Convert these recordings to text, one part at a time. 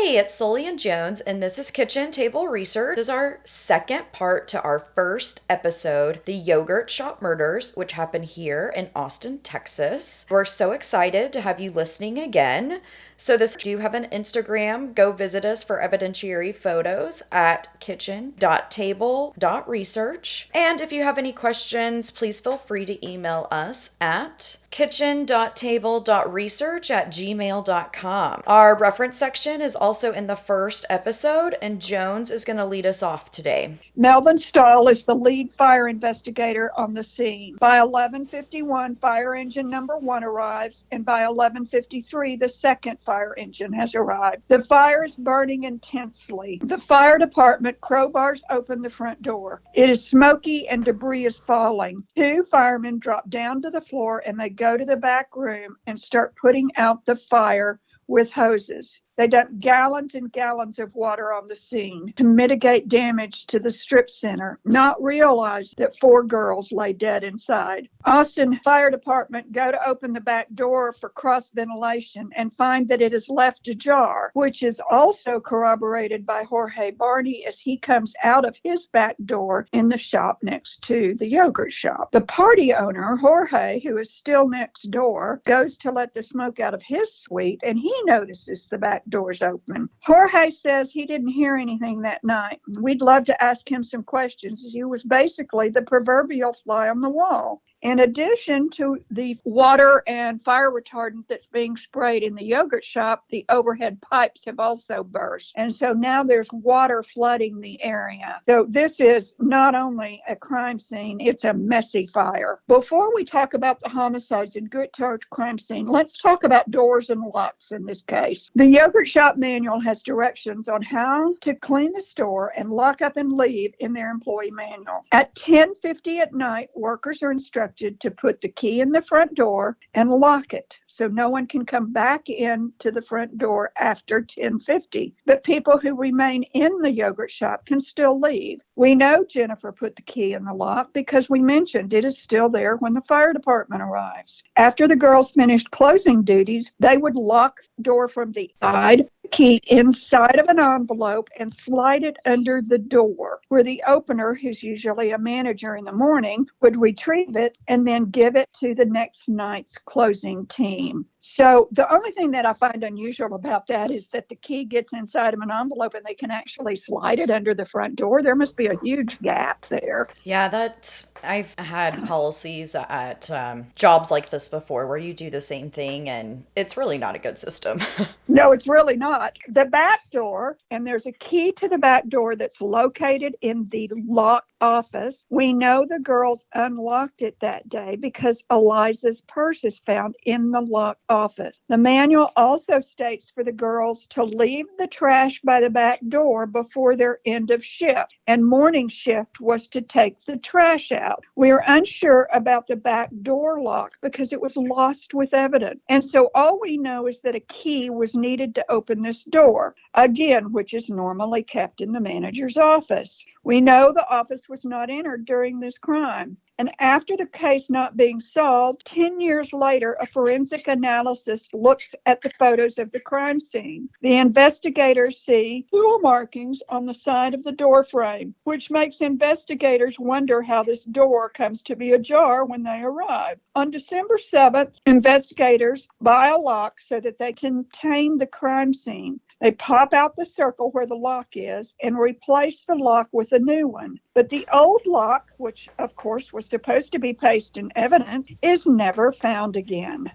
Hey, it's Sully and Jones, and this is Kitchen Table Research. This is our second part to our first episode, The Yogurt Shop Murders, which happened here in Austin, Texas. We're so excited to have you listening again. So we do have an Instagram. Go visit us for evidentiary photos at kitchen.table.research. And if you have any questions, please feel free to email us at kitchen.table.research@gmail.com. Our reference section is also in the first episode, and Jones is going to lead us off today. Melvin Stahl is the lead fire investigator on the scene. By 11:51, fire engine number 1 arrives, and by 11:53, the second fire engine has arrived. The fire is burning intensely. The fire department crowbars open the front door. It is smoky and debris is falling. 2 firemen drop down to the floor and they go to the back room and start putting out the fire with hoses. They dump gallons and gallons of water on the scene to mitigate damage to the strip center, not realize that 4 girls lay dead inside. Austin Fire Department go to open the back door for cross ventilation and find that it is left ajar, which is also corroborated by Jorge Barney as he comes out of his back door in the shop next to the yogurt shop. The party owner, Jorge, who is still next door, goes to let the smoke out of his suite and he notices the back doors open. Jorge says he didn't hear anything that night. We'd love to ask him some questions, as he was basically the proverbial fly on the wall. In addition to the water and fire retardant that's being sprayed in the yogurt shop, the overhead pipes have also burst. And so now there's water flooding the area. So this is not only a crime scene, it's a messy fire. Before we talk about the homicides and get to our crime scene, let's talk about doors and locks in this case. The yogurt shop manual has directions on how to clean the store and lock up and leave in their employee manual. At 10:50 at night, workers are instructed to put the key in the front door and lock it so no one can come back in to the front door after 10:50. But people who remain in the yogurt shop can still leave. We know Jennifer put the key in the lock because we mentioned it is still there when the fire department arrives. After the girls finished closing duties, they would lock the door from the side, key inside of an envelope and slide it under the door, where the opener, who's usually a manager in the morning, would retrieve it and then give it to the next night's closing team. So the only thing that I find unusual about that is that the key gets inside of an envelope and they can actually slide it under the front door. There must be a huge gap there. Yeah, I've had policies at jobs like this before where you do the same thing, and it's really not a good system. No, it's really not. The back door, and there's a key to the back door that's located in the locked office. We know the girls unlocked it that day because Eliza's purse is found in the locked office. The manual also states for the girls to leave the trash by the back door before their end of shift, and morning shift was to take the trash out. We are unsure about the back door lock because it was lost with evidence, and so all we know is that a key was needed to open this door, again, which is normally kept in the manager's office. We know the office was not entered during this crime. And after the case not being solved, 10 years later, a forensic analysis looks at the photos of the crime scene. The investigators see tool markings on the side of the door frame, which makes investigators wonder how this door comes to be ajar when they arrive. On December 7th, investigators buy a lock so that they can tame the crime scene. They pop out the circle where the lock is and replace the lock with a new one. But the old lock, which of course was supposed to be placed in evidence, is never found again.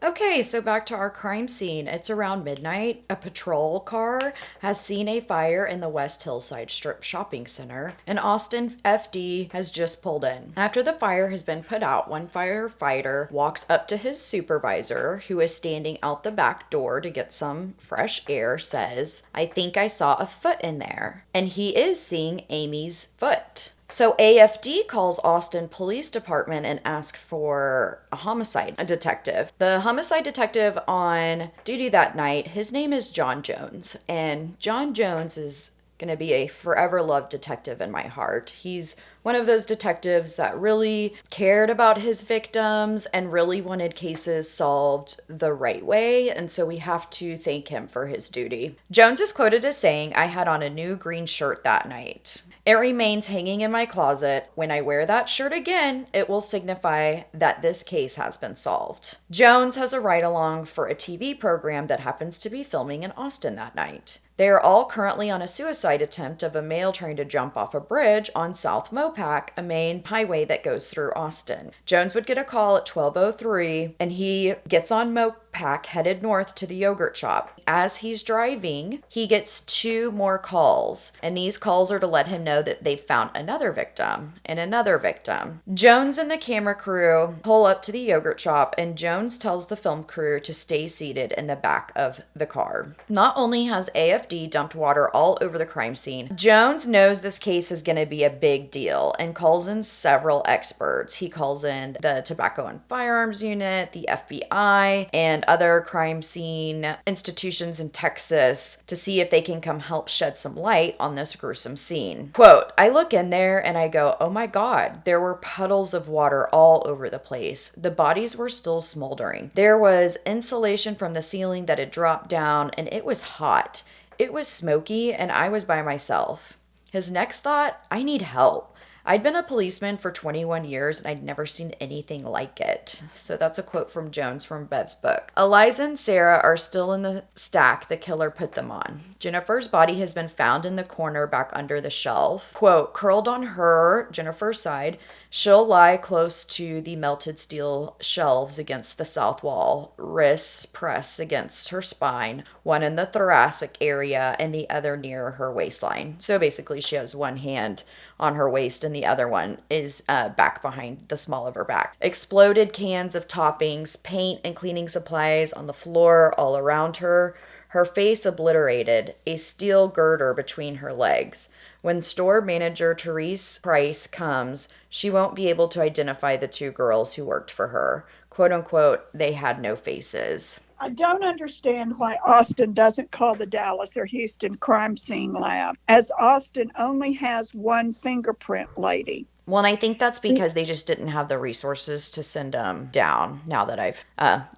Okay, so back to our crime scene. It's around midnight. A patrol car has seen a fire in the West Hillside Strip Shopping Center, and Austin FD has just pulled in. After the fire has been put out, one firefighter walks up to his supervisor, who is standing out the back door to get some fresh air, says, "I think I saw a foot in there." And he is seeing Amy's foot. So AFD calls Austin Police Department and asks for a homicide detective. The homicide detective on duty that night, his name is John Jones. And John Jones is going to be a forever loved detective in my heart. He's one of those detectives that really cared about his victims and really wanted cases solved the right way. And so we have to thank him for his duty. Jones is quoted as saying, "I had on a new green shirt that night. It remains hanging in my closet. When I wear that shirt again, it will signify that this case has been solved." Jones has a ride along for a TV program that happens to be filming in Austin that night. They are all currently on a suicide attempt of a male trying to jump off a bridge on South Mopac, a main highway that goes through Austin. Jones would get a call at 12:03 and he gets on Mopac headed north to the yogurt shop. As he's driving, he gets two more calls, and these calls are to let him know that they've found another victim and another victim. Jones and the camera crew pull up to the yogurt shop, and Jones tells the film crew to stay seated in the back of the car. Not only has AFD dumped water all over the crime scene, Jones knows this case is going to be a big deal and calls in several experts. He calls in the Tobacco and Firearms Unit, the FBI, and other crime scene institutions in Texas to see if they can come help shed some light on this gruesome scene. Quote, "I look in there and I go, oh my God, there were puddles of water all over the place. The bodies were still smoldering. There was insulation from the ceiling that had dropped down, and it was hot. It was smoky, and I was by myself." His next thought, "I need help. I'd been a policeman for 21 years and I'd never seen anything like it." So that's a quote from Jones from Bev's book. Eliza and Sarah are still in the stack the killer put them on. Jennifer's body has been found in the corner back under the shelf. Quote, "Curled on her, Jennifer's side, she'll lie close to the melted steel shelves against the south wall, wrists pressed against her spine, one in the thoracic area and the other near her waistline." So basically she has one hand on her waist and the other one is back behind the small of her back. Exploded cans of toppings, paint, and cleaning supplies on the floor all around her. Her face obliterated, a steel girder between her legs. When store manager Therese Price comes, she won't be able to identify the two girls who worked for her. "Quote unquote, they had no faces." I don't understand why Austin doesn't call the Dallas or Houston crime scene lab, as Austin only has one fingerprint lady. Well, and I think that's because they just didn't have the resources to send them down now that I've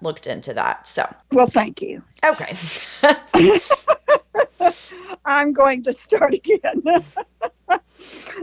looked into that. So, Well, thank you. okay. I'm going to start again.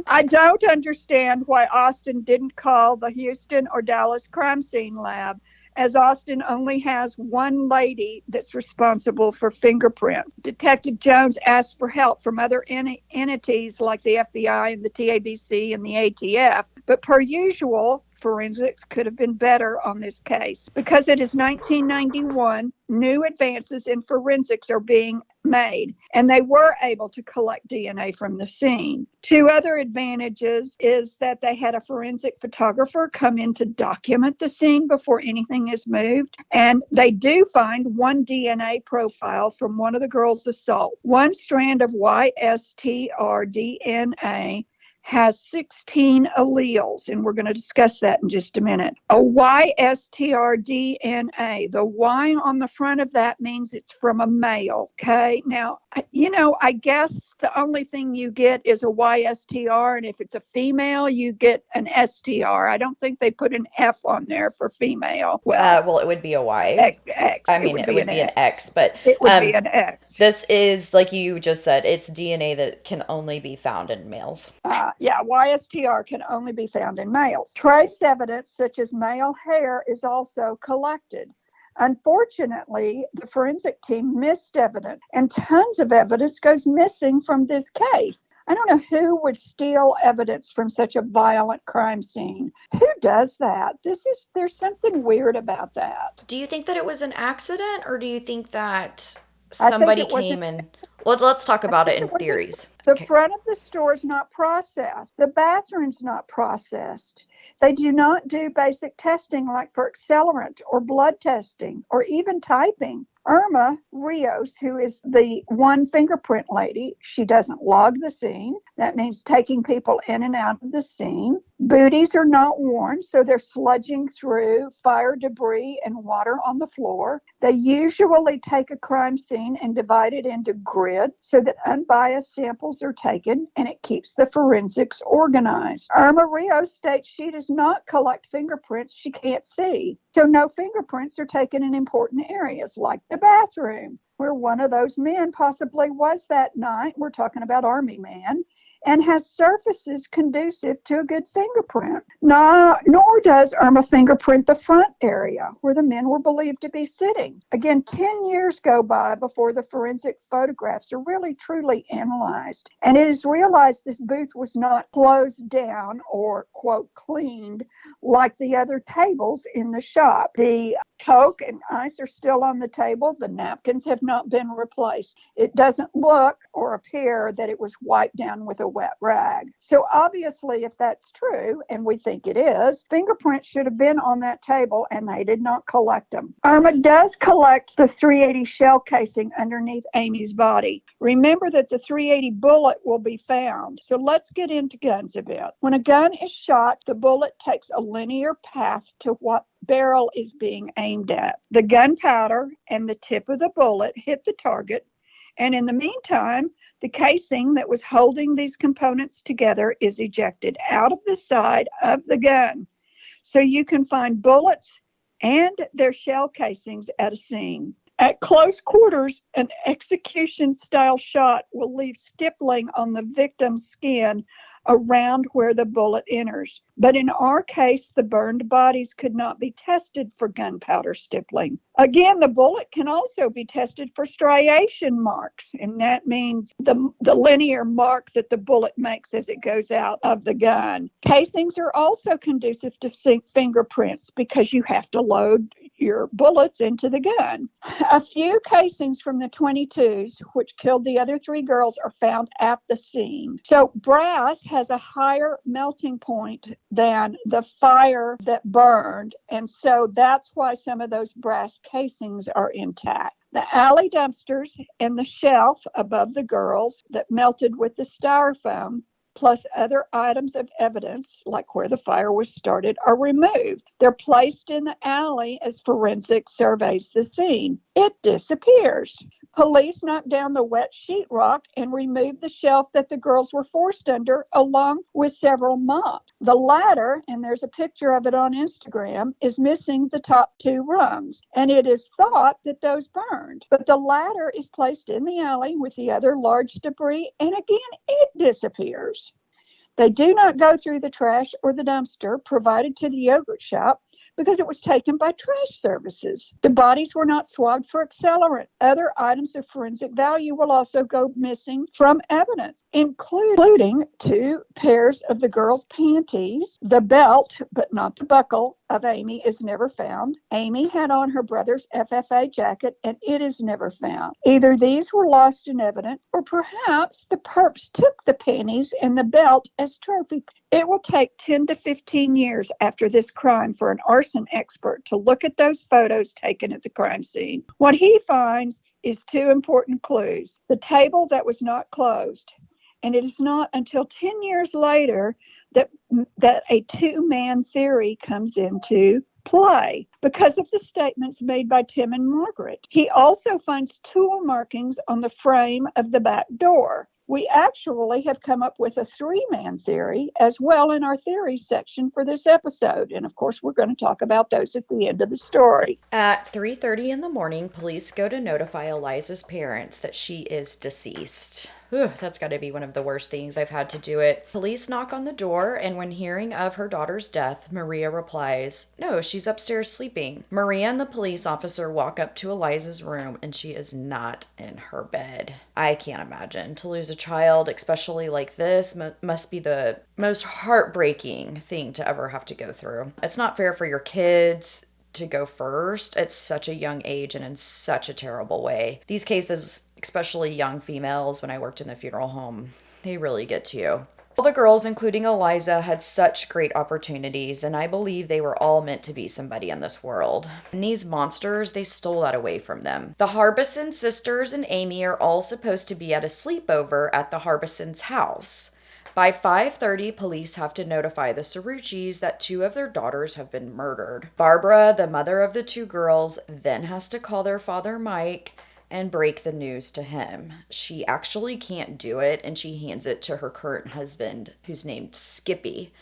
I don't understand why Austin didn't call the Houston or Dallas crime scene lab, as Austin only has one lady that's responsible for fingerprint. Detective Jones asked for help from other entities like the FBI and the TABC and the ATF, but per usual, forensics could have been better on this case. Because it is 1991, new advances in forensics are being made, and they were able to collect DNA from the scene. Two other advantages is that they had a forensic photographer come in to document the scene before anything is moved, and they do find one DNA profile from one of the girls' assault. One strand of YSTR DNA has 16 alleles, and we're going to discuss that in just a minute. A YSTR DNA, the Y on the front of that means it's from a male, okay? Now, I guess the only thing you get is a YSTR, and if it's a female, you get an STR. I don't think they put an F on there for female. Well, it would be a Y. X. I mean, it would be an X, but it would be an X. This is, like you just said, it's DNA that can only be found in males. YSTR can only be found in males. Trace evidence such as male hair is also collected. Unfortunately, the forensic team missed evidence, and tons of evidence goes missing from this case. I don't know who would steal evidence from such a violent crime scene. Who does that? There's something weird about that. Do you think that it was an accident, or do you think that somebody came and... Let's talk about it in theories. The front of the store is not processed. The bathroom's not processed. They do not do basic testing like for accelerant or blood testing or even typing. Irma Rios, who is the one fingerprint lady, she doesn't log the scene. That means taking people in and out of the scene. Booties are not worn, so they're sludging through fire debris and water on the floor. They usually take a crime scene and divide it into grids so that unbiased samples samples are taken, and it keeps the forensics organized. Irma Rios states she does not collect fingerprints she can't see, so no fingerprints are taken in important areas like the bathroom, where one of those men possibly was that night. We're talking about Army Man, and has surfaces conducive to a good fingerprint. Nor does Irma fingerprint the front area where the men were believed to be sitting. Again, 10 years go by before the forensic photographs are really truly analyzed. And it is realized this booth was not closed down or, quote, cleaned like the other tables in the shop. The Coke and ice are still on the table. The napkins have not been replaced. It doesn't look or appear that it was wiped down with a wet rag. So obviously, if that's true, and we think it is, fingerprints should have been on that table, and they did not collect them. Irma does collect the .380 shell casing underneath Amy's body. Remember that the .380 bullet will be found. So let's get into guns a bit. When a gun is shot, the bullet takes a linear path to what barrel is being aimed at. The gunpowder and the tip of the bullet hit the target, and in the meantime, the casing that was holding these components together is ejected out of the side of the gun. So you can find bullets and their shell casings at a scene. At close quarters, an execution-style shot will leave stippling on the victim's skin around where the bullet enters. But in our case, the burned bodies could not be tested for gunpowder stippling. Again, the bullet can also be tested for striation marks, and that means the linear mark that the bullet makes as it goes out of the gun. Casings are also conducive to fingerprints because you have to load your bullets into the gun. A few casings from the .22s, which killed the other three girls, are found at the scene. So brass has a higher melting point than the fire that burned, and so that's why some of those brass casings are intact. The alley dumpsters and the shelf above the girls that melted with the styrofoam, plus other items of evidence, like where the fire was started, are removed. They're placed in the alley as forensic surveys the scene. It disappears. Police knock down the wet sheetrock and remove the shelf that the girls were forced under, along with several mops. The ladder, and there's a picture of it on Instagram, is missing the top two rungs, and it is thought that those burned. But the ladder is placed in the alley with the other large debris, and again, it disappears. They do not go through the trash or the dumpster provided to the yogurt shop because it was taken by trash services. The bodies were not swabbed for accelerant. Other items of forensic value will also go missing from evidence, including 2 pairs of the girls' panties. The belt, but not the buckle, of Amy is never found. Amy had on her brother's FFA jacket, and it is never found. Either these were lost in evidence, or perhaps the perps took the panties and the belt as trophy. It will take 10 to 15 years after this crime for an arson expert to look at those photos taken at the crime scene. What he finds is 2 important clues. The table that was not closed. And it is not until 10 years later that a 2-man theory comes into play because of the statements made by Tim and Margaret. He also finds tool markings on the frame of the back door. We actually have come up with a 3-man theory as well in our theories section for this episode. And of course, we're going to talk about those at the end of the story. At 3:30 in the morning, police go to notify Eliza's parents that she is deceased. Whew, that's got to be one of the worst things I've had to do it. Police knock on the door, and when hearing of her daughter's death, Maria replies, "No, she's upstairs sleeping." Maria and the police officer walk up to Eliza's room, and she is not in her bed. I can't imagine. To lose a child, especially like this, must be the most heartbreaking thing to ever have to go through. It's not fair for your kids to go first at such a young age and in such a terrible way. These cases, especially young females, when I worked in the funeral home, they really get to you. All the girls, including Eliza, had such great opportunities, and I believe they were all meant to be somebody in this world. And these monsters, they stole that away from them. The Harbison sisters and Amy are all supposed to be at a sleepover at the Harbison's house. By 5:30, police have to notify the Cerruchis that 2 of their daughters have been murdered. Barbara, the mother of the 2 girls, then has to call their father Mike and break the news to him. She actually can't do it, and she hands it to her current husband, who's named Skippy,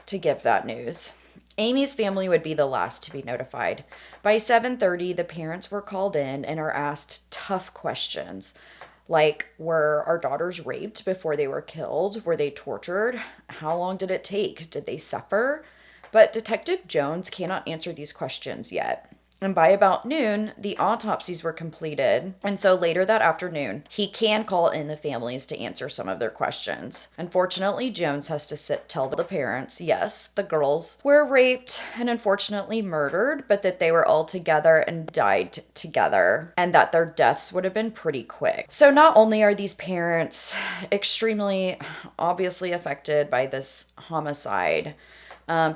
to give that news. Amy's family would be the last to be notified. By 7:30, the parents were called in and are asked tough questions. Like, were our daughters raped before they were killed? Were they tortured? How long did it take? Did they suffer? But Detective Jones cannot answer these questions yet. And by about noon, the autopsies were completed. And so later that afternoon, he can call in the families to answer some of their questions. Unfortunately, Jones has to tell the parents, yes, the girls were raped and unfortunately murdered, but that they were all together and died together, and that their deaths would have been pretty quick. So not only are these parents extremely obviously affected by this homicide,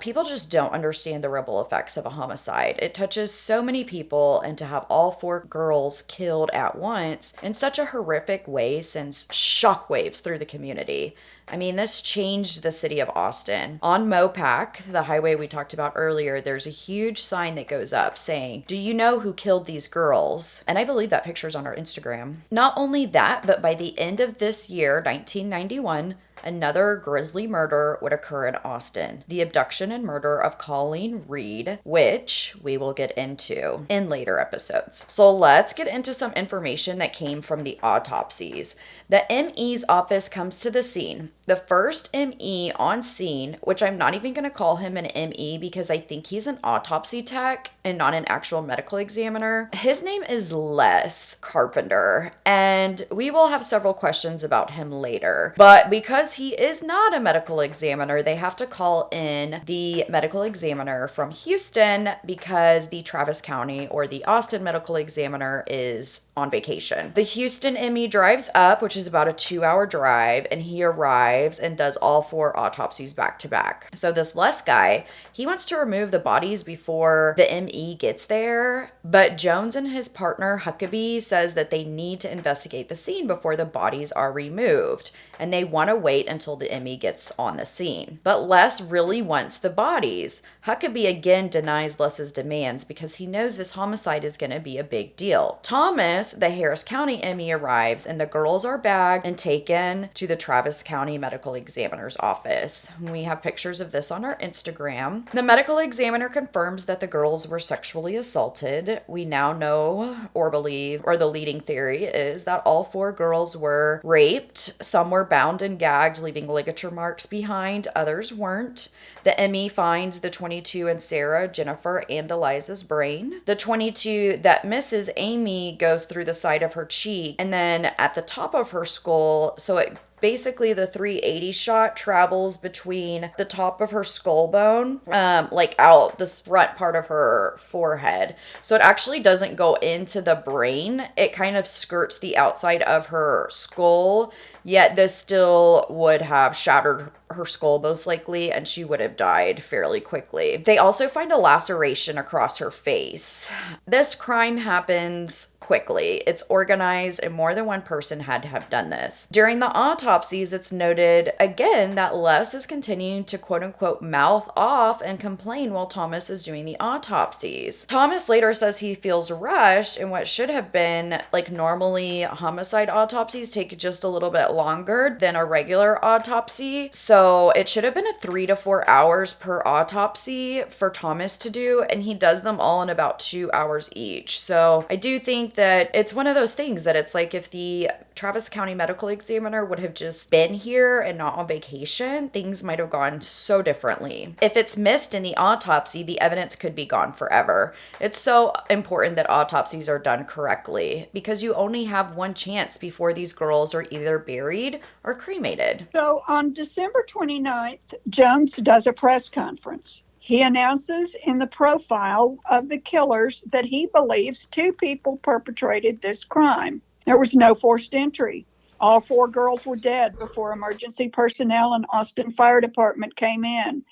people just don't understand the ripple effects of a homicide. It touches so many people, and to have all four girls killed at once in such a horrific way sends shockwaves through the community. I mean, this changed the city of Austin. On Mopac, the highway we talked about earlier, there's a huge sign that goes up saying, "Do you know who killed these girls?" And I believe that picture's on our Instagram. Not only that, but by the end of this year, 1991, another grisly murder would occur in Austin. The abduction and murder of Colleen Reed, which we will get into in later episodes. So let's get into some information that came from the autopsies. The ME's office comes to the scene. The first ME on scene, which I'm not even going to call him an ME because I think he's an autopsy tech and not an actual medical examiner. His name is Les Carpenter, and we will have several questions about him later. But because he is not a medical examiner, they have to call in the medical examiner from Houston because the Travis County or the Austin medical examiner is on vacation. The Houston ME drives up, which is about a 2-hour drive, and he arrives and does all 4 autopsies back to back. So this Les guy, he wants to remove the bodies before the ME gets there, but Jones and his partner Huckabee says that they need to investigate the scene before the bodies are removed, and they want to wait until the ME gets on the scene. But Les really wants the bodies. Huckabee again denies Les's demands because he knows this homicide is going to be a big deal. Thomas, the Harris County ME, arrives, and the girls are bagged and taken to the Travis County medical examiner's office. We have pictures of this on our Instagram. The medical examiner confirms that the girls were sexually assaulted. We now know or believe, or the leading theory is that all 4 girls were raped. Some were bound and gagged, leaving ligature marks behind. Others weren't. The ME finds the 22 in Sarah, Jennifer, and Eliza's brain. The 22 that misses Amy goes through the side of her cheek and then at the top of her skull. So it basically, the 380 shot travels between the top of her skull bone, like out this front part of her forehead. So it actually doesn't go into the brain. It kind of skirts the outside of her skull, yet this still would have shattered her skull most likely, and she would have died fairly quickly. They also find a laceration across her face. This crime happens quickly. It's organized, and more than one person had to have done this. During the autopsies, it's noted again that Les is continuing to quote unquote mouth off and complain while Thomas is doing the autopsies. Thomas later says he feels rushed, and what should have been like normally homicide autopsies take just a little bit longer than a regular autopsy. So it should have been a 3 to 4 hours per autopsy for Thomas to do, and he does them all in about 2 hours each. So I do think that it's one of those things that it's like if the Travis County medical examiner would have just been here and not on vacation, things might have gone so differently. If it's missed in the autopsy, the evidence could be gone forever. It's so important that autopsies are done correctly because you only have one chance before these girls are either buried or cremated. So on December 29th, Jones does a press conference. He announces in the profile of the killers that he believes 2 people perpetrated this crime. There was no forced entry. All 4 girls were dead before emergency personnel and Austin Fire Department came in.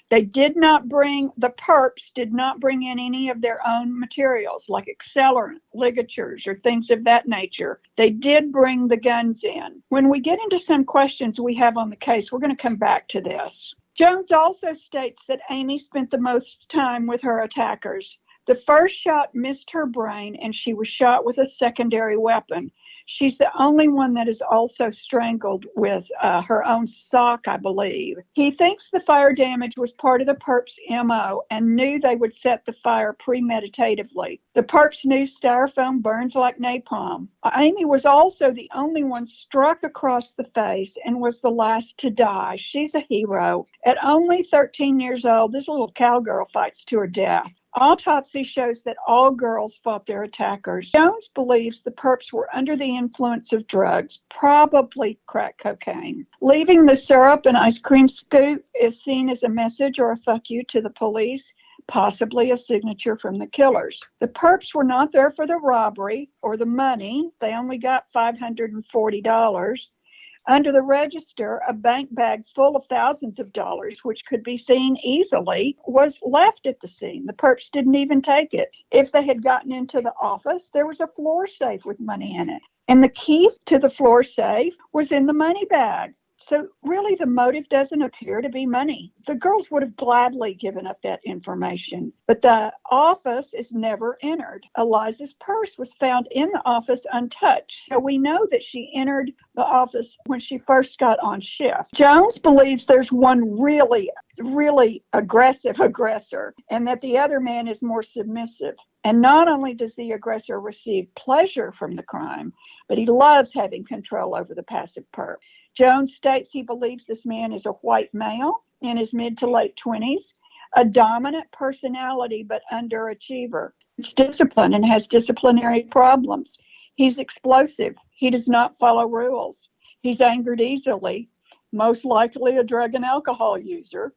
The perps did not bring in any of their own materials like accelerant, ligatures, or things of that nature. They did bring the guns in. When we get into some questions we have on the case, we're going to come back to this. Jones also states that Amy spent the most time with her attackers. The first shot missed her brain, and she was shot with a secondary weapon. She's the only one that is also strangled with her own sock, I believe. He thinks the fire damage was part of the perp's MO and knew they would set the fire premeditatively. The perps knew styrofoam burns like napalm. Amy was also the only one struck across the face and was the last to die. She's a hero. At only 13 years old, this little cowgirl fights to her death. Autopsy shows that all girls fought their attackers. Jones believes the perps were under the influence of drugs, probably crack cocaine. Leaving the syrup and ice cream scoop is seen as a message or a fuck you to the police, possibly a signature from the killers. The perps were not there for the robbery or the money. They only got $540. Under the register, a bank bag full of thousands of dollars, which could be seen easily, was left at the scene. The perps didn't even take it. If they had gotten into the office, there was a floor safe with money in it. And the key to the floor safe was in the money bag. So really the motive doesn't appear to be money. The girls would have gladly given up that information, but the office is never entered. Eliza's purse was found in the office untouched, so we know that she entered the office when she first got on shift. Jones believes there's one really aggressive aggressor and that the other man is more submissive. And not only does the aggressor receive pleasure from the crime, but he loves having control over the passive perp. Jones states he believes this man is a white male in his mid to late 20s, a dominant personality but underachiever. He's disciplined and has disciplinary problems. He's explosive. He does not follow rules. He's angered easily, most likely a drug and alcohol user.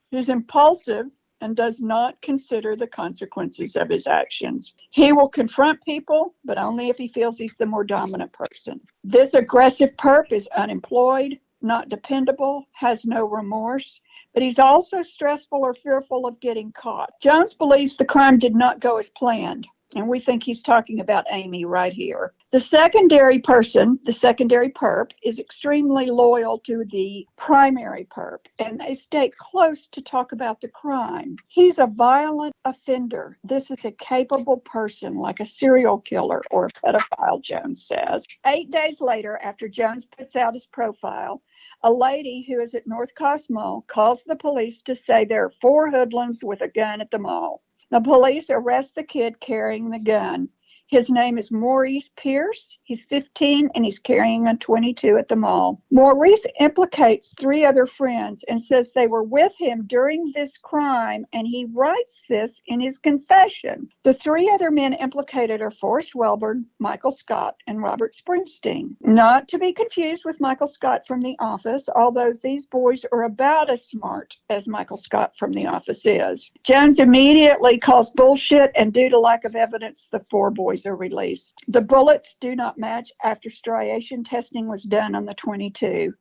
He's impulsive and does not consider the consequences of his actions. He will confront people, but only if he feels he's the more dominant person. This aggressive perp is unemployed, not dependable, has no remorse, but he's also stressful or fearful of getting caught. Jones believes the crime did not go as planned, and we think he's talking about Amy right here. The secondary perp, is extremely loyal to the primary perp, and they stay close to talk about the crime. He's a violent offender. This is a capable person, like a serial killer or a pedophile, Jones says. 8 days later, after Jones puts out his profile, a lady who is at North Coast Mall calls the police to say there are 4 hoodlums with a gun at the mall. The police arrest the kid carrying the gun. His name is Maurice Pierce. He's 15 and he's carrying a .22 at the mall. Maurice implicates 3 other friends and says they were with him during this crime, and he writes this in his confession. The 3 other men implicated are Forrest Welborn, Michael Scott, and Robert Springsteen. Not to be confused with Michael Scott from The Office, although these boys are about as smart as Michael Scott from The Office is. Jones immediately calls bullshit, and due to lack of evidence, the 4 boys are released. The bullets do not match after striation testing was done on the .22.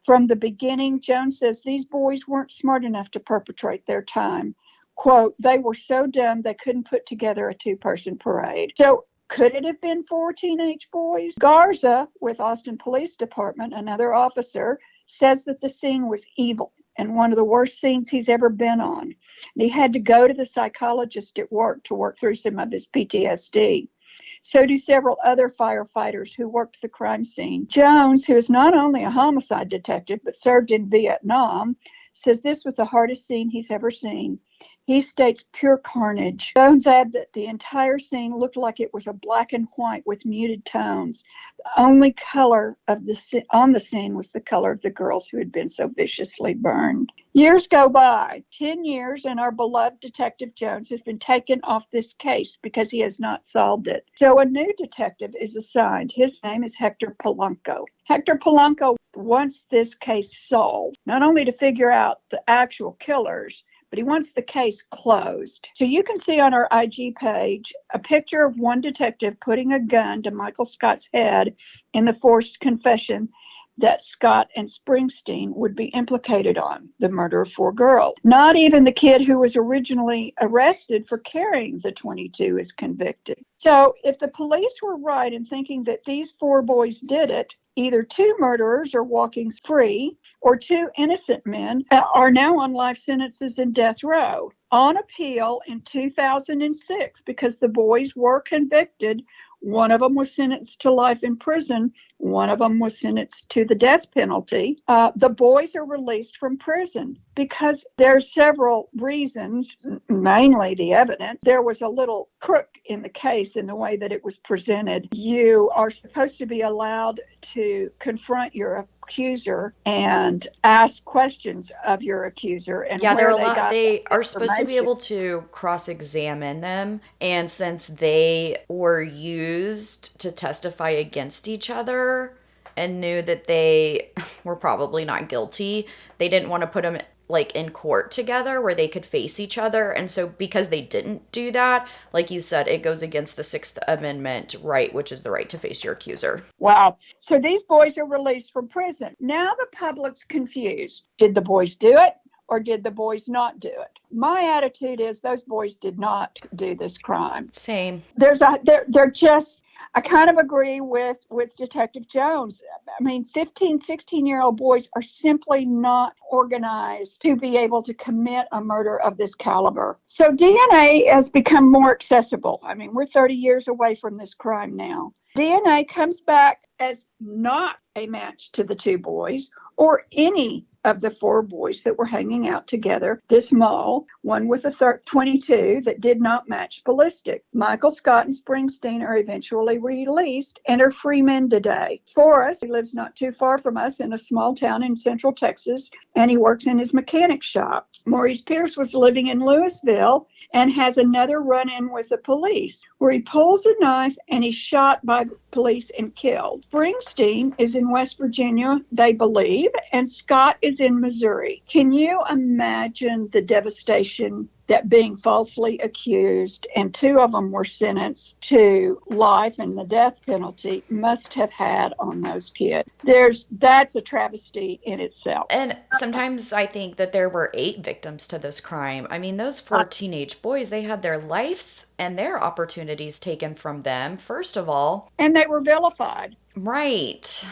From the beginning, Jones says these boys weren't smart enough to perpetrate their time. Quote, they were so dumb they couldn't put together a 2-person parade. So could it have been 4 teenage boys? Garza, with Austin Police Department, another officer, says that the scene was evil and one of the worst scenes he's ever been on. And he had to go to the psychologist at work to work through some of his PTSD. So do several other firefighters who worked the crime scene. Jones, who is not only a homicide detective but served in Vietnam, says this was the hardest scene he's ever seen. He states pure carnage. Jones adds that the entire scene looked like it was a black and white with muted tones. The only color of on the scene was the color of the girls who had been so viciously burned. Years go by, 10 years, and our beloved Detective Jones has been taken off this case because he has not solved it. So a new detective is assigned. His name is Hector Polanco. Hector Polanco wants this case solved, not only to figure out the actual killers, but he wants the case closed. So you can see on our IG page a picture of one detective putting a gun to Michael Scott's head in the forced confession that Scott and Springsteen would be implicated on the murder of 4 girls. Not even the kid who was originally arrested for carrying the .22 is convicted. So if the police were right in thinking that these 4 boys did it, either 2 murderers are walking free or 2 innocent men are now on life sentences in death row. On appeal in 2006, because the boys were convicted, one of them was sentenced to life in prison. One of them was sentenced to the death penalty. The boys are released from prison because there's several reasons, mainly the evidence. There was a little crook in the case in the way that it was presented. You are supposed to be allowed to confront your accuser and ask questions of your accuser and Yeah, where they got they that are supposed to be information. able to cross-examine them, and since they were used to testify against each other and knew that they were probably not guilty, they didn't want to put them like in court together where they could face each other. And so because they didn't do that, like you said, it goes against the Sixth Amendment right, which is the right to face your accuser. Wow. So these boys are released from prison. Now the public's confused. Did the boys do it or did the boys not do it? My attitude is those boys did not do this crime. Same. They're just, I kind of agree with Detective Jones. I mean, 15, 16-year-old boys are simply not organized to be able to commit a murder of this caliber. So DNA has become more accessible. I mean, we're 30 years away from this crime now. DNA comes back as not a match to the two boys or any of the four boys that were hanging out together this mall, one with a 22 that did not match ballistic. Michael Scott and Springsteen are eventually released and are free men today. Forrest, who lives not too far from us in a small town in central Texas, and he works in his mechanic shop. Maurice Pierce was living in Louisville and has another run-in with the police where he pulls a knife and he's shot by police and killed. Springsteen is in West Virginia, they believe, and Scott is in Missouri. Can you imagine the devastation that being falsely accused, and two of them were sentenced to life and the death penalty, must have had on those kids? That's a travesty in itself. And sometimes I think that there were 8 victims to this crime. I mean, those 4 teenage boys, they had their lives and their opportunities taken from them, first of all. And they were vilified. Right.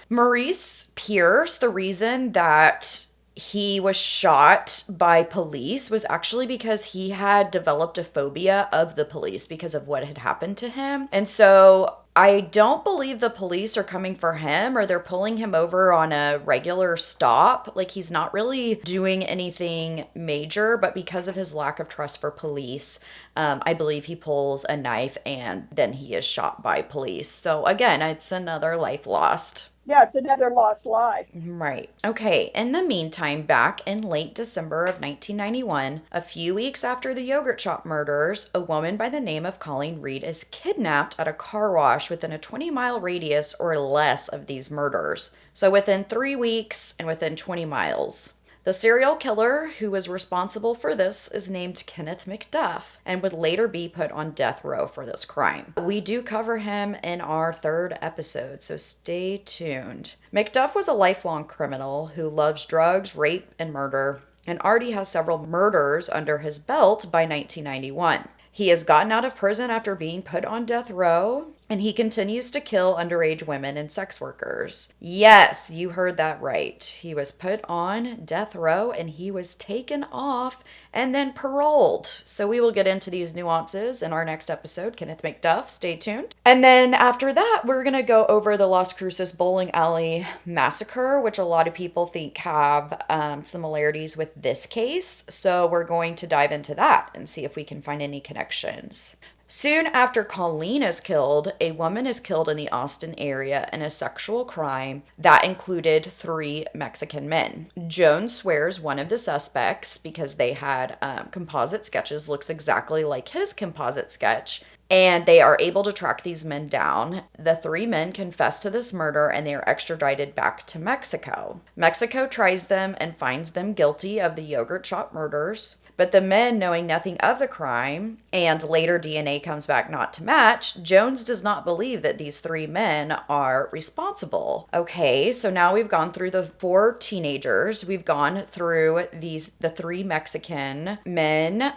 Maurice Pierce, the reason that he was shot by police was actually because he had developed a phobia of the police because of what had happened to him. And so I don't believe the police are coming for him or they're pulling him over on a regular stop. Like, he's not really doing anything major, but because of his lack of trust for police, I believe he pulls a knife and then he is shot by police. So again, it's another life lost. Yeah, it's another lost life. Right. Okay. In the meantime, back in late December of 1991, a few weeks after the yogurt shop murders, a woman by the name of Colleen Reed is kidnapped at a car wash within a 20-mile radius or less of these murders. So within 3 weeks and within 20 miles. The serial killer who was responsible for this is named Kenneth McDuff and would later be put on death row for this crime. We do cover him in our 3rd episode, so stay tuned. McDuff was a lifelong criminal who loves drugs, rape, and murder, and already has several murders under his belt by 1991. He has gotten out of prison after being put on death row, and he continues to kill underage women and sex workers. Yes, you heard that right. He was put on death row and he was taken off and then paroled. So we will get into these nuances in our next episode, Kenneth McDuff. Stay tuned. And then after that, we're going to go over the Las Cruces Bowling Alley massacre, which a lot of people think have similarities with this case. So we're going to dive into that and see if we can find any connections. Soon after Colleen is killed, a woman is killed in the Austin area in a sexual crime that included 3 Mexican men. Jones swears one of the suspects, because they had composite sketches, looks exactly like his composite sketch, and they are able to track these men down. The 3 men confess to this murder and they are extradited back to Mexico. Mexico tries them and finds them guilty of the yogurt shop murders. But the men, knowing nothing of the crime, and later DNA comes back not to match, Jones does not believe that these 3 men are responsible. Okay, so now we've gone through the 4 teenagers. We've gone through the 3 Mexican men.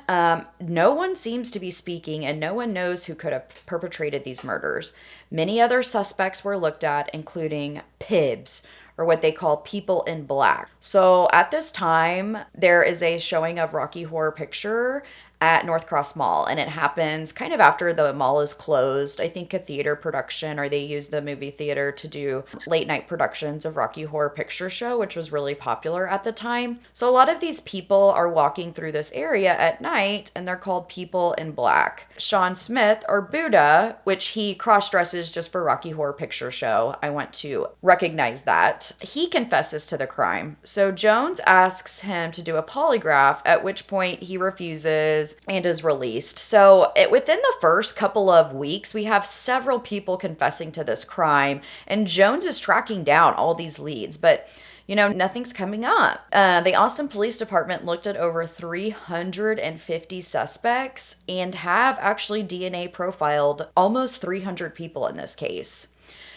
No one seems to be speaking, and no one knows who could have perpetrated these murders. Many other suspects were looked at, including Pibbs, or what they call people in black. So at this time, there is a showing of Rocky Horror Picture at North Cross Mall, and it happens kind of after the mall is closed. I think a theater production, or they use the movie theater to do late night productions of Rocky Horror Picture Show, which was really popular at the time. So a lot of these people are walking through this area at night, and they're called people in black. Sean Smith, or Buddha, which he cross dresses just for Rocky Horror Picture Show, I want to recognize that, he confesses to the crime. So Jones asks him to do a polygraph, at which point he refuses and is released. So within the first couple of weeks, we have several people confessing to this crime, and Jones is tracking down all these leads, but nothing's coming up. The Austin Police Department looked at over 350 suspects and have actually DNA profiled almost 300 people in this case.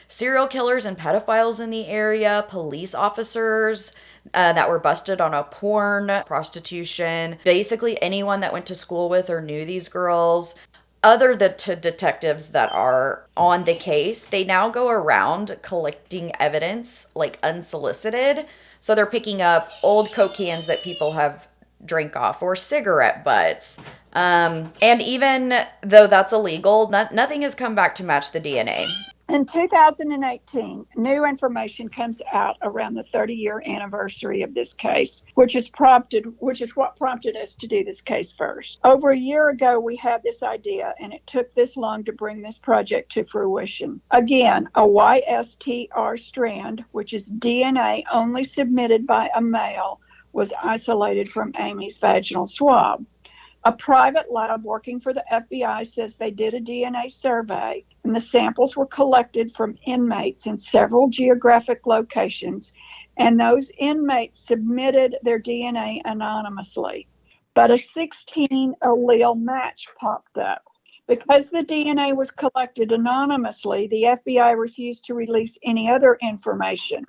Serial killers and pedophiles in the area, police officers that were busted on a porn, prostitution, basically anyone that went to school with or knew these girls. Other detectives that are on the case, they now go around collecting evidence, like unsolicited. So they're picking up old Coke cans that people have drank off, or cigarette butts. And even though that's illegal, nothing has come back to match the DNA. In 2018, new information comes out around the 30-year anniversary of this case, which is what prompted us to do this case first. Over a year ago, we had this idea, and it took this long to bring this project to fruition. Again, a YSTR strand, which is DNA only submitted by a male, was isolated from Amy's vaginal swab. A private lab working for the FBI says they did a DNA survey, and the samples were collected from inmates in several geographic locations, and those inmates submitted their DNA anonymously. But a 16 allele match popped up. Because the DNA was collected anonymously, the FBI refused to release any other information,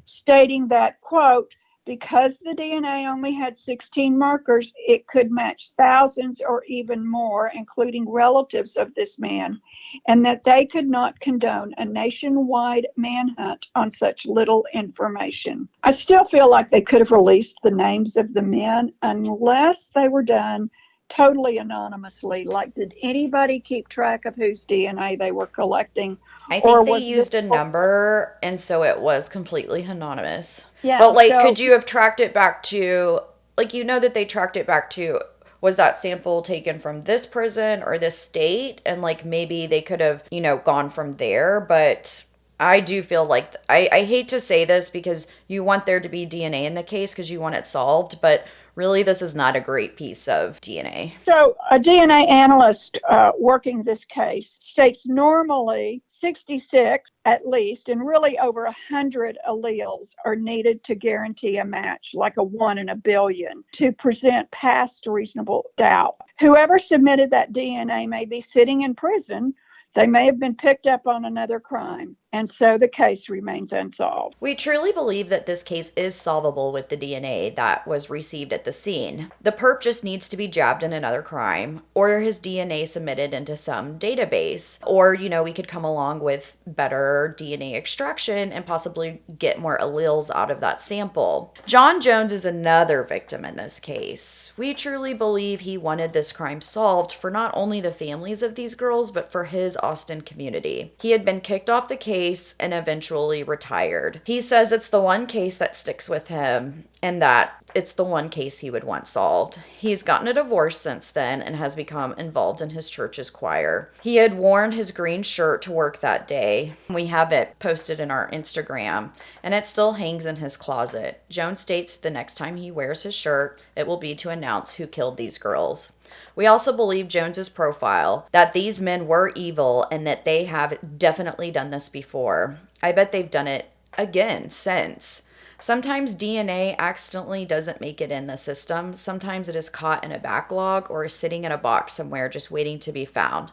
stating that, quote, because the DNA only had 16 markers, it could match thousands or even more, including relatives of this man, and that they could not condone a nationwide manhunt on such little information. I still feel like they could have released the names of the men unless they were done totally anonymously. Like, did anybody keep track of whose DNA they were collecting? I think they used a number, and so it was completely anonymous. Yeah, but could you have tracked it back to, that they tracked it back to, was that sample taken from this prison or this state? And maybe they could have, gone from there. But I do feel like, I hate to say this because you want there to be DNA in the case because you want it solved, but really, this is not a great piece of DNA. So a DNA analyst working this case states normally 66 at least, and really over 100 alleles are needed to guarantee a match, like a 1 in a billion, to present past reasonable doubt. Whoever submitted that DNA may be sitting in prison. They may have been picked up on another crime, and so the case remains unsolved. We truly believe that this case is solvable with the DNA that was received at the scene. The perp just needs to be jabbed in another crime, or his DNA submitted into some database, or, we could come along with better DNA extraction and possibly get more alleles out of that sample. John Jones is another victim in this case. We truly believe he wanted this crime solved for not only the families of these girls, but for his Austin community. He had been kicked off the case and eventually retired. He says it's the one case that sticks with him and that it's the one case he would want solved. He's gotten a divorce since then and has become involved in his church's choir. He had worn his green shirt to work that day. We have it posted in our Instagram, and it still hangs in his closet. Jones states the next time he wears his shirt, it will be to announce who killed these girls. We also believe Jones's profile, that these men were evil and that they have definitely done this before. I bet they've done it again since. Sometimes DNA accidentally doesn't make it in the system. Sometimes it is caught in a backlog or is sitting in a box somewhere just waiting to be found.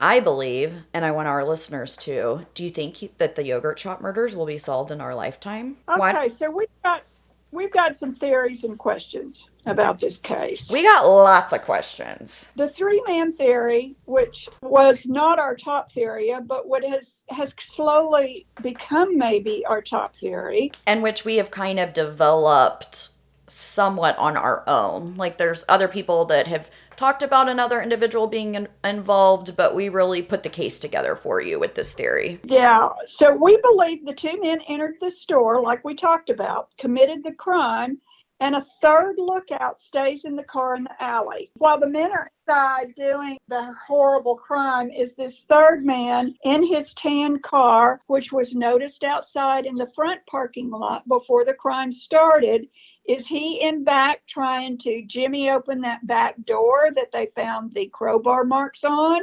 I believe, and I want our listeners to, do you think that the yogurt shop murders will be solved in our lifetime? Okay, so we've got we've got some theories and questions about this case. We got lots of questions. The three-man theory, which was not our top theory, but what has slowly become maybe our top theory, And which we have kind of developed somewhat on our own. Like there's other people that have talked about another individual being involved, but we really put the case together for you with this theory. yeah. So we believe the two men entered the store, like we talked about, committed the crime, and a third lookout stays in the car in the alley. While the men are inside doing the horrible crime, is this third man in his tan car, which was noticed outside in the front parking lot before the crime started. Is he in back trying to jimmy open that back door that they found the crowbar marks on?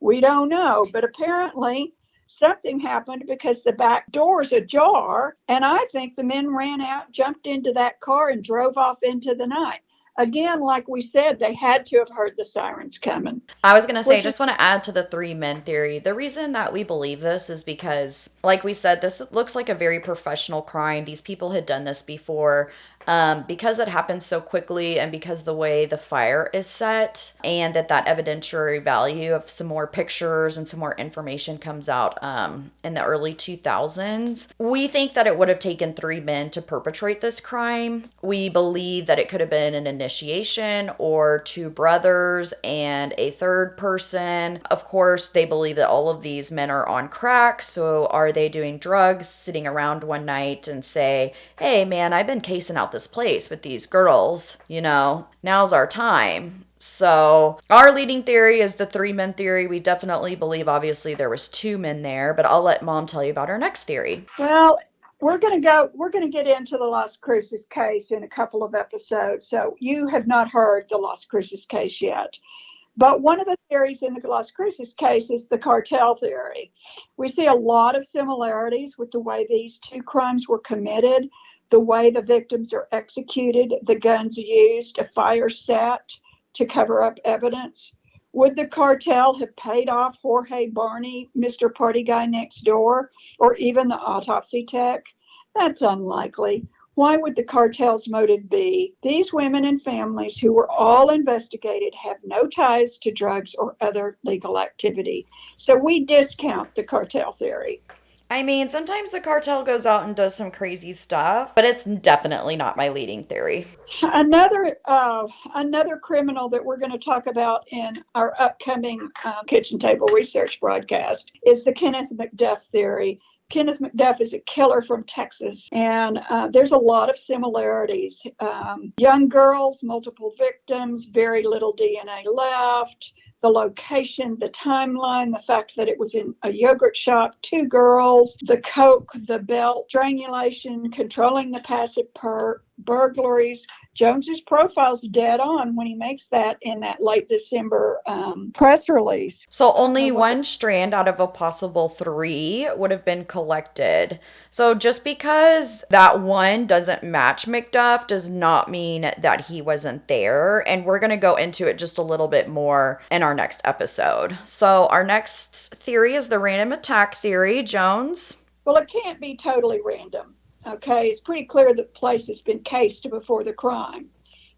We don't know, but apparently something happened because the back door is ajar, and I think the men ran out, jumped into that car, and drove off into the night. Again, like we said, they had to have heard the sirens coming. I was going to say, I Which is just want to add to the three men theory. The reason that we believe this is because, like we said, this looks like a very professional crime. These people had done this before. Because it happened so quickly and because the way the fire is set and that evidentiary value of some more pictures and some more information comes out in the early 2000s, we think that it would have taken three men to perpetrate this crime. We believe that it could have been an initiation or two brothers and a third person. Of course, they believe that all of these men are on crack. So are they doing drugs, sitting around one night and say, hey man, I've been casing out this place with these girls, now's our time. So our leading theory is the three men theory. We definitely believe obviously there was two men there, but I'll let Mom tell you about our next theory. Well, we're going to get into the Las Cruces case in a couple of episodes. So you have not heard the Las Cruces case yet. But one of the theories in the Las Cruces case is the cartel theory. We see a lot of similarities with the way these two crimes were committed, the way the victims are executed, the guns used, a fire set to cover up evidence. Would the cartel have paid off Jorge Barney, Mr. Party Guy Next Door, or even the autopsy tech? That's unlikely. Why would the cartel's motive be? These women and families who were all investigated have no ties to drugs or other legal activity. So we discount the cartel theory. I mean, sometimes the cartel goes out and does some crazy stuff, but it's definitely not my leading theory. Another criminal that we're going to talk about in our upcoming kitchen table research broadcast is the Kenneth McDuff theory. Kenneth McDuff is a killer from Texas, and there's a lot of similarities. Young girls, multiple victims, very little DNA left, the location, the timeline, the fact that it was in a yogurt shop, two girls, the coke, the belt, strangulation, controlling the passive burglaries. Jones's profile's dead on when he makes that in that late December press release. So only one strand out of a possible three would have been collected. So just because that one doesn't match McDuff does not mean that he wasn't there. And we're going to go into it just a little bit more in our next episode. So our next theory is the random attack theory. Jones? Well, it can't be totally random. Okay, it's pretty clear that the place has been cased before the crime.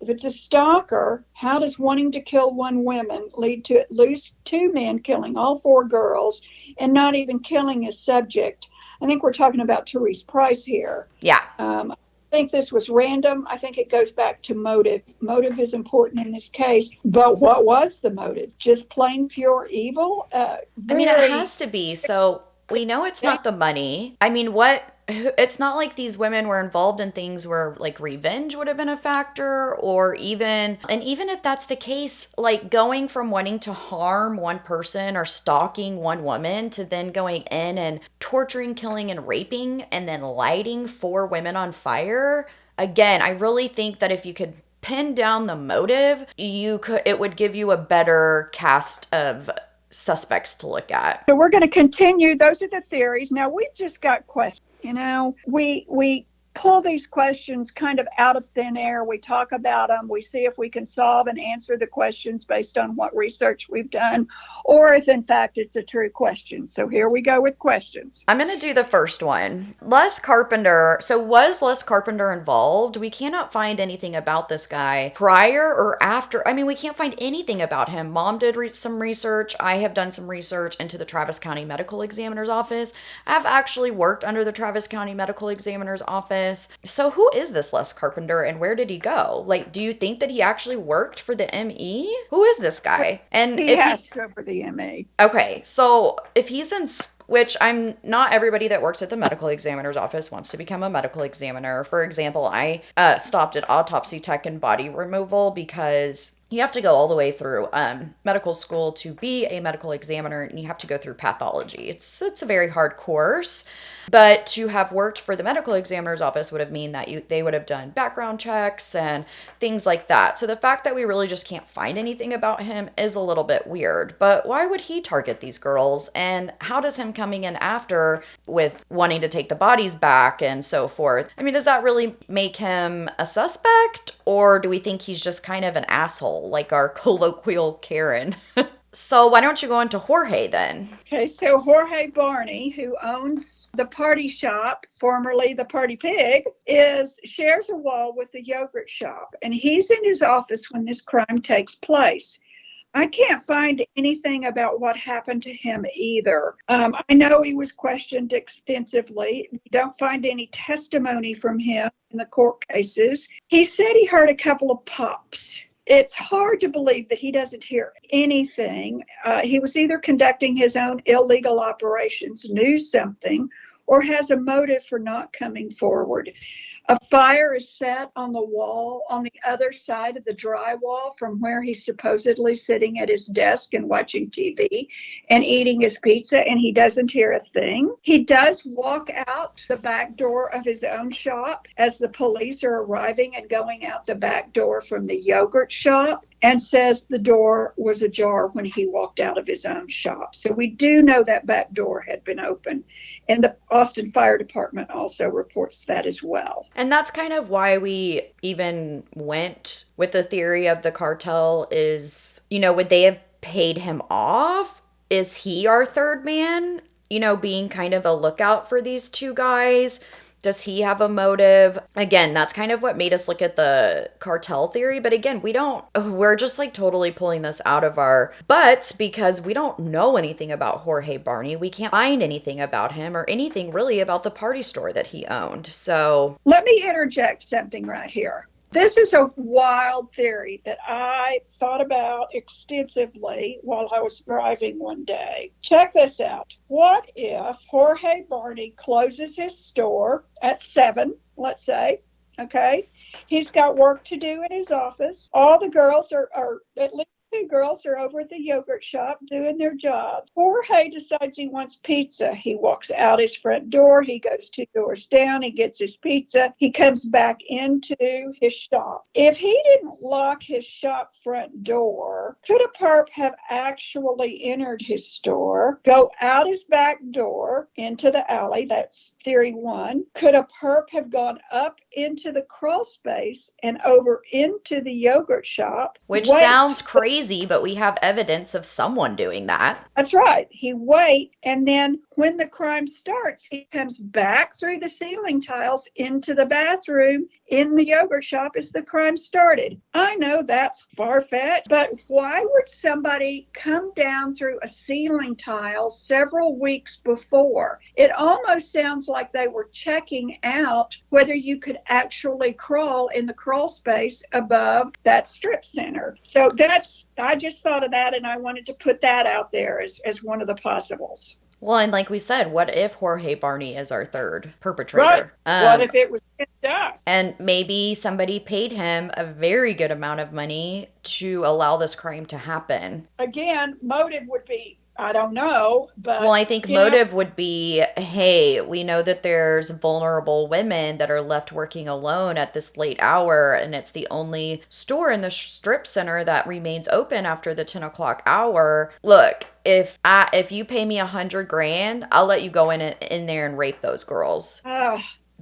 If it's a stalker, how does wanting to kill one woman lead to at least two men killing all four girls and not even killing his subject? I think we're talking about Therese Price here. Yeah. I think this was random. I think it goes back to motive. Motive is important in this case. But what was the motive? Just plain pure evil? I mean, it has to be. So we know it's not the money. I mean, it's not like these women were involved in things where like revenge would have been a factor, or even if that's the case, like going from wanting to harm one person or stalking one woman to then going in and torturing, killing, and raping and then lighting four women on fire. Again, I really think that if you could pin down the motive, it would give you a better cast of suspects to look at. So we're going to continue. Those are the theories. Now we've just got questions. We pull these questions kind of out of thin air. We talk about them. We see if we can solve and answer the questions based on what research we've done, or if in fact it's a true question. So here we go with questions. I'm going to do the first one. Les Carpenter. So, was Les Carpenter involved? We cannot find anything about this guy prior or after. I mean, we can't find anything about him. Mom did some research. I have done some research into the Travis County Medical Examiner's Office. I've actually worked under the Travis County Medical Examiner's Office. So, who is this Les Carpenter and where did he go? Like, do you think that he actually worked for the ME? Who is this guy? And He if has to go for the ME. okay, so if he's in which I'm not everybody that works at the medical examiner's office wants to become a medical examiner. For example, I stopped at autopsy tech and body removal because you have to go all the way through medical school to be a medical examiner, and you have to go through pathology. It's a very hard course, but to have worked for the medical examiner's office would have mean that they would have done background checks and things like that. So the fact that we really just can't find anything about him is a little bit weird. But why would he target these girls? And how does him coming in after with wanting to take the bodies back and so forth? I mean, does that really make him a suspect? Or do we think he's just kind of an asshole, like our colloquial Karen? So why don't you go into Jorge then? Okay, so Jorge Barney, who owns the Party Shop, formerly the Party Pig, shares a wall with the yogurt shop, and he's in his office when this crime takes place. I can't find anything about what happened to him either. I know he was questioned extensively. We don't find any testimony from him in the court cases. He said he heard a couple of pops. It's hard to believe that he doesn't hear anything. He was either conducting his own illegal operations, knew something, or has a motive for not coming forward. A fire is set on the wall on the other side of the drywall from where he's supposedly sitting at his desk and watching TV and eating his pizza, and he doesn't hear a thing. He does walk out the back door of his own shop as the police are arriving and going out the back door from the yogurt shop, and says the door was ajar when he walked out of his own shop. So we do know that back door had been open, and the Austin Fire Department also reports that as well. And that's kind of why we even went with the theory of the cartel is, would they have paid him off? Is he our third man? Being kind of a lookout for these two guys. Does he have a motive? Again, that's kind of what made us look at the cartel theory. But again, we're just like totally pulling this out of our butts because we don't know anything about Jorge Barney. We can't find anything about him or anything really about the party store that he owned. So let me interject something right here. This is a wild theory that I thought about extensively while I was driving one day. Check this out. What if Jorge Barney closes his store at 7, let's say, okay? He's got work to do in his office. All the girls are at least 2 girls are over at the yogurt shop doing their job. Jorge decides he wants pizza. He walks out his front door. He goes 2 doors down. He gets his pizza. He comes back into his shop. If he didn't lock his shop front door, could a perp have actually entered his store, go out his back door into the alley? That's theory 1. Could a perp have gone up into the crawl space and over into the yogurt shop? Which sounds crazy, but we have evidence of someone doing that. That's right. He waits, and then when the crime starts, he comes back through the ceiling tiles into the bathroom in the yogurt shop as the crime started. I know that's far-fetched, but why would somebody come down through a ceiling tile several weeks before? It almost sounds like they were checking out whether you could actually crawl in the crawl space above that strip center. So I just thought of that, and I wanted to put that out there as one of the possibles. Well, and like we said, what if Jorge Barney is our third perpetrator? Right. What if it was done? And maybe somebody paid him a very good amount of money to allow this crime to happen. Again, motive would be, I don't know, but... Well, I think motive would be, hey, we know that there's vulnerable women that are left working alone at this late hour, and it's the only store in the strip center that remains open after the 10 o'clock hour. Look, if you pay me $100,000, I'll let you go in there and rape those girls.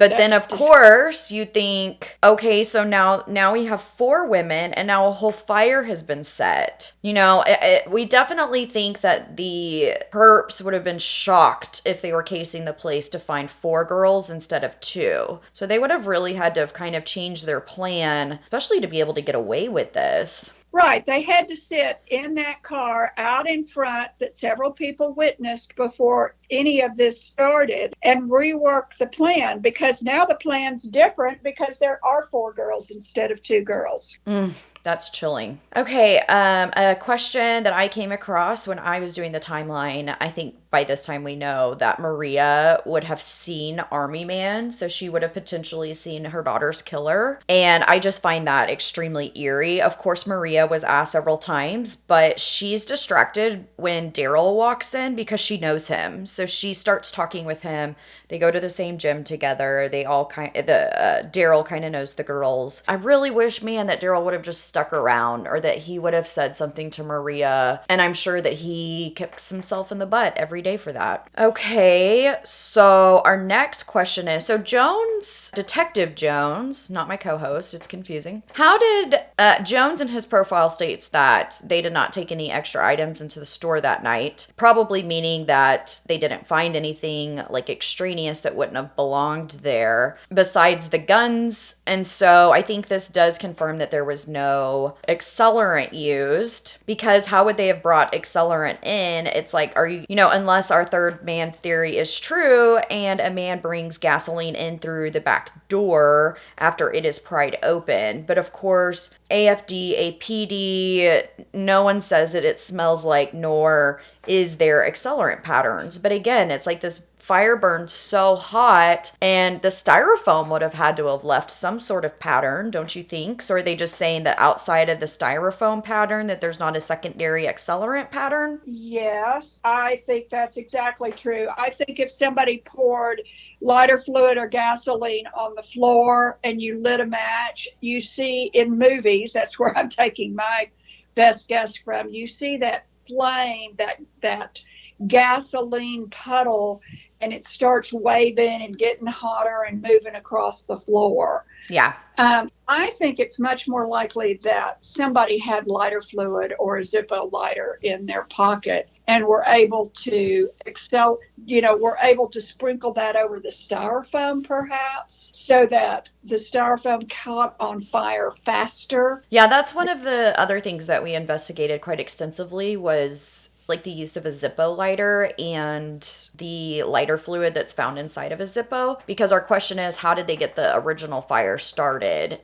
But then, of course, you think, okay, so now we have 4 women, and now a whole fire has been set. We definitely think that the perps would have been shocked if they were casing the place to find 4 girls instead of 2. So they would have really had to have kind of changed their plan, especially to be able to get away with this. Right. They had to sit in that car out in front that several people witnessed before any of this started and rework the plan, because now the plan's different because there are 4 girls instead of 2 girls. That's chilling. Okay, a question that I came across when I was doing the timeline. I think by this time we know that Maria would have seen Army Man, so she would have potentially seen her daughter's killer. And I just find that extremely eerie. Of course, Maria was asked several times, but she's distracted when Daryl walks in because she knows him. So she starts talking with him. They go to the same gym together. Daryl kind of knows the girls. I really wish, man, that Daryl would have just stuck around, or that he would have said something to Maria. And I'm sure that he kicks himself in the butt every day for that. Okay, so our next question is, so Detective Jones, not my co-host, it's confusing. How did Jones in his profile states that they did not take any extra items into the store that night, probably meaning that they didn't find anything like extraneous that wouldn't have belonged there besides the guns. And so I think this does confirm that there was no accelerant used, because how would they have brought accelerant in? It's like, unless our third man theory is true and a man brings gasoline in through the back door after it is pried open. But of course, AFD, APD, no one says that it smells like, nor is there accelerant patterns. But again, it's like this fire burned so hot, and the styrofoam would have had to have left some sort of pattern, don't you think? So are they just saying that outside of the styrofoam pattern that there's not a secondary accelerant pattern? Yes, I think that's exactly true. I think if somebody poured lighter fluid or gasoline on the floor and you lit a match, you see in movies, that's where I'm taking my best guess from, you see that flame, that gasoline puddle, and it starts waving and getting hotter and moving across the floor. Yeah. I think it's much more likely that somebody had lighter fluid or a Zippo lighter in their pocket and were able to were able to sprinkle that over the styrofoam perhaps, so that the styrofoam caught on fire faster. Yeah, that's one of the other things that we investigated quite extensively, was like the use of a Zippo lighter and the lighter fluid that's found inside of a Zippo. Because our question is, how did they get the original fire started?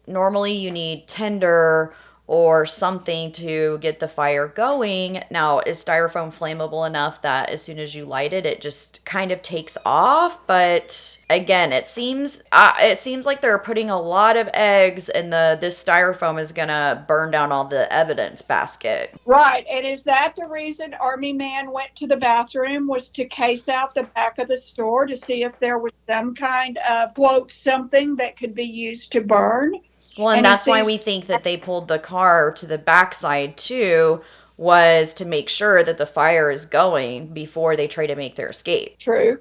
Normally you need tinder or something to get the fire going. Now, is styrofoam flammable enough that as soon as you light it, it just kind of takes off? But again, it seems like they're putting a lot of eggs, and this styrofoam is gonna burn down all the evidence basket. Right. And is that the reason Army Man went to the bathroom, was to case out the back of the store to see if there was some kind of, quote, something that could be used to burn? Well, and that's why we think that they pulled the car to the backside too, was to make sure that the fire is going before they try to make their escape. True.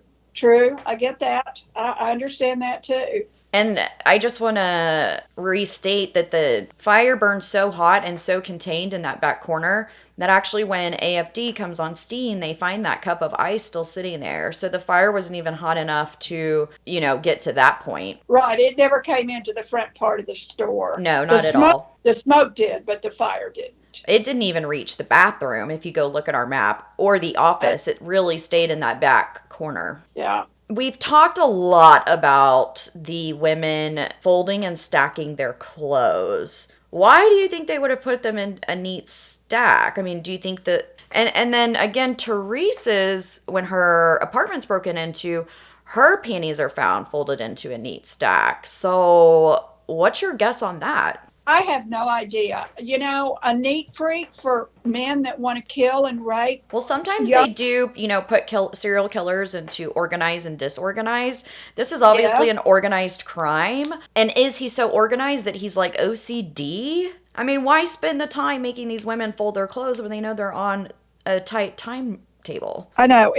I get that. I understand that too. And I just want to restate that the fire burned so hot and so contained in that back corner that actually when AFD comes on scene, they find that cup of ice still sitting there. So the fire wasn't even hot enough to, get to that point. Right. It never came into the front part of the store. No, not at all. The smoke did, but the fire didn't. It didn't even reach the bathroom if you go look at our map, or the office. It really stayed in that back corner. Yeah. We've talked a lot about the women folding and stacking their clothes. Why do you think they would have put them in a neat stack? I mean, do you think that... And then again, Teresa's, when her apartment's broken into, her panties are found folded into a neat stack. So what's your guess on that? I have no idea. A neat freak for men that want to kill and rape. Well, sometimes they do, put serial killers into organized and disorganized. This is obviously an organized crime. And is he so organized that he's like OCD? I mean, why spend the time making these women fold their clothes when they know they're on a tight timetable? I know.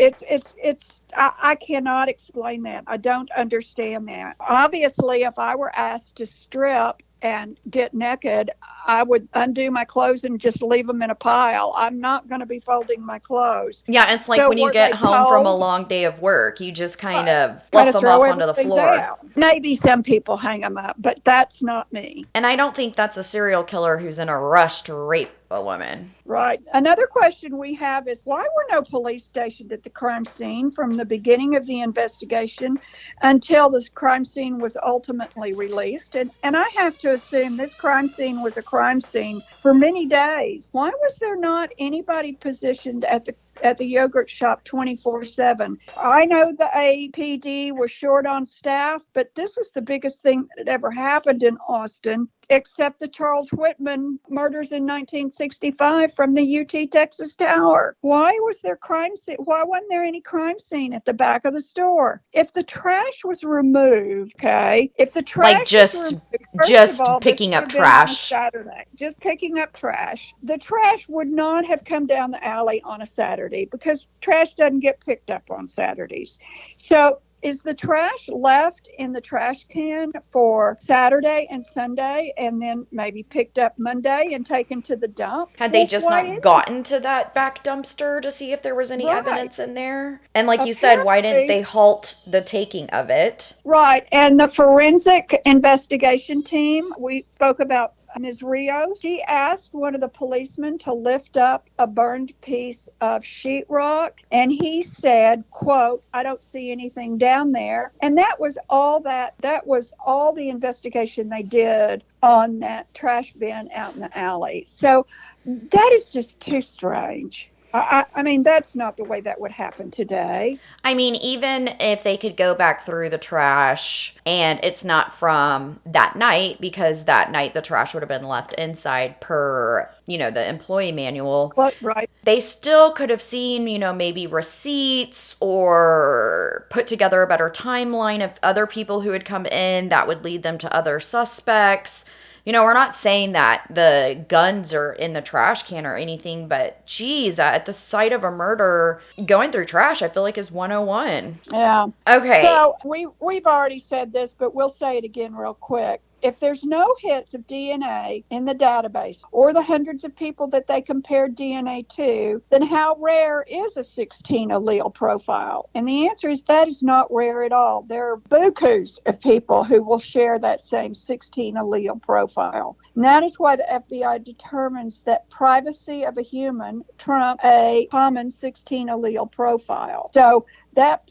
I cannot explain that. I don't understand that. Obviously, if I were asked to strip and get naked, I would undo my clothes and just leave them in a pile. I'm not going to be folding my clothes. Yeah, it's like So when you were get they home from a told? long day of work, you just kind Right. of Kind fluff of them throw off onto the everything floor. down. Maybe some people hang them up, but that's not me. And I don't think that's a serial killer who's in a rush to rape a woman. Right. Another question we have is why were no police stationed at the crime scene from the beginning of the investigation until this crime scene was ultimately released? And I have to assume this crime scene was a crime scene for many days. Why was there not anybody positioned at the yogurt shop 24/7? I know the APD was short on staff, but this was the biggest thing that had ever happened in Austin, except the Charles Whitman murders in 1965 from the UT Texas Tower. Why was there crime scene? Why wasn't there any crime scene at the back of the store? If the trash was removed, okay, if the Like trash was just removed, first of just all, this picking would up have been on a trash. Saturday, just picking up trash. The trash would not have come down the alley on a Saturday because trash doesn't get picked up on Saturdays. So is the trash left in the trash can for Saturday and Sunday and then maybe picked up Monday and taken to the dump? Had they Well, just why not isn't gotten to that back dumpster to see if there was any right? evidence in there? And like you said, why didn't Apparently, they halt the taking of it? right. And the forensic investigation team, we spoke about Ms. Rios. She asked one of the policemen to lift up a burned piece of sheetrock, and he said, quote, I don't see anything down there. And that was all the investigation they did on that trash bin out in the alley. So that is just too strange. I mean, that's not the way that would happen today. I mean, even if they could go back through the trash and it's not from that night, because that night the trash would have been left inside per, the employee manual, Right. they still could have seen, maybe receipts or put together a better timeline of other people who had come in that would lead them to other suspects. We're not saying that the guns are in the trash can or anything, but geez, at the site of a murder, going through trash, I feel like is 101. Yeah. Okay. So we've already said this, but we'll say it again real quick. If there's no hits of DNA in the database or the hundreds of people that they compared DNA to, then how rare is a 16 allele profile? And the answer is that is not rare at all. There are bukus of people who will share that same 16 allele profile. And that is why the FBI determines that privacy of a human trumps a common 16 allele profile. So that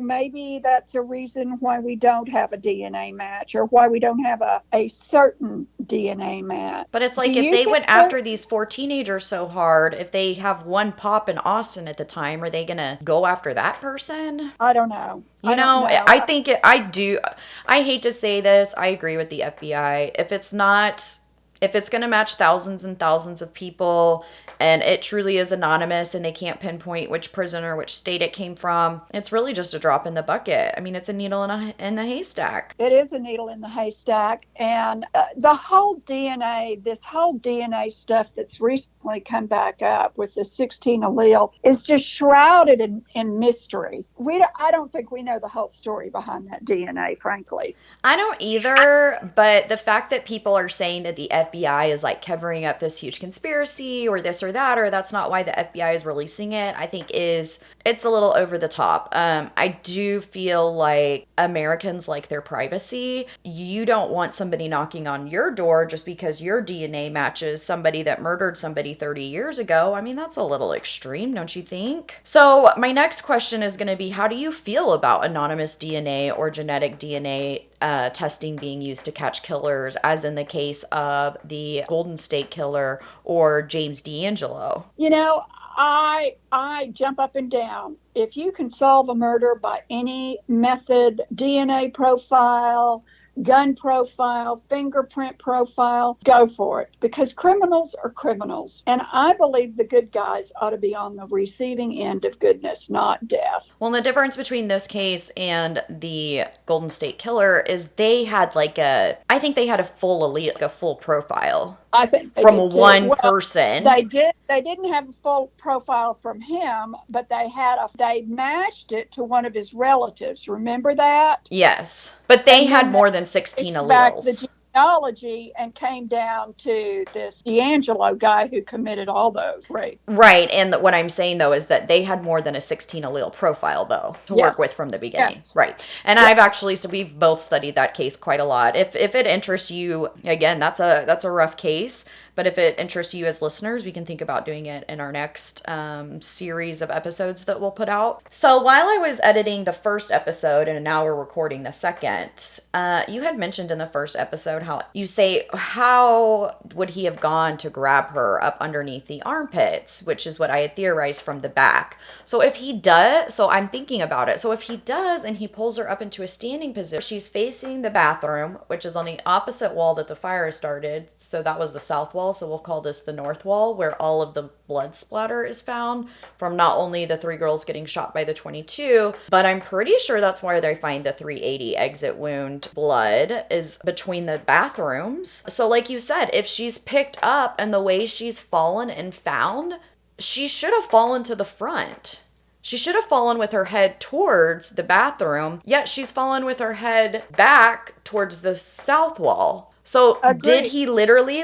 maybe that's a reason why we don't have a DNA match or why we don't have a certain DNA match. But it's Do like if you they think went there? after these four teenagers so hard, if they have one pop in Austin at the time, are they going to go after that person? I don't know. I don't know. I think I do. I hate to say this. I agree with the FBI. If it's going to match thousands and thousands of people and it truly is anonymous and they can't pinpoint which prison or which state it came from, it's really just a drop in the bucket. I mean, it's a needle in the haystack. It is a needle in the haystack. And this whole DNA stuff that's recently come back up with the 16 allele is just shrouded in mystery. I don't think we know the whole story behind that DNA, frankly. I don't either, but the fact that people are saying that the FBI is like covering up this huge conspiracy or this or that, or that's not why the FBI is releasing it, I think it's a little over the top. I do feel like Americans like their privacy. You don't want somebody knocking on your door just because your DNA matches somebody that murdered somebody 30 years ago. I mean, that's a little extreme, don't you think? So, my next question is going to be, how do you feel about anonymous DNA or genetic DNA testing being used to catch killers, as in the case of the Golden State Killer or James D'Angelo? I jump up and down. If you can solve a murder by any method, DNA profile, gun profile, fingerprint profile, go for it, because criminals are criminals. And I believe the good guys ought to be on the receiving end of goodness, not death. Well, the difference between this case and the Golden State Killer is they had I think they had a full elite, like a full profile. I think they from did too. one Well, person. they did. They didn't have a full profile from him, but they matched it to one of his relatives. Remember that? Yes. But they And had then they more than 16 traced back the alleles. genealogy and came down to this D'Angelo guy who committed all those rapes. Right. And what I'm saying, though, is that they had more than a 16 allele profile, though, to work with Yes. from the beginning. Yes. Right. And Yes. I've actually, so we've both studied that case quite a lot. If it interests you, again, that's a rough case. But if it interests you as listeners, we can think about doing it in our next series of episodes that we'll put out. So while I was editing the first episode, and now we're recording the second, you had mentioned in the first episode how you say, how would he have gone to grab her up underneath the armpits, which is what I had theorized from the back. So if he does, so I'm thinking about it. So if he does and he pulls her up into a standing position, she's facing the bathroom, which is on the opposite wall that the fire started. So that was the south wall. So we'll call this the north wall, where all of the blood splatter is found from not only the 3 girls getting shot by the 22, but I'm pretty sure that's where they find the 380 exit wound blood is between the bathrooms. So like you said, if she's picked up and the way she's fallen and found, she should have fallen to the front. She should have fallen with her head towards the bathroom, yet she's fallen with her head back towards the south wall. So Agreed. did he literally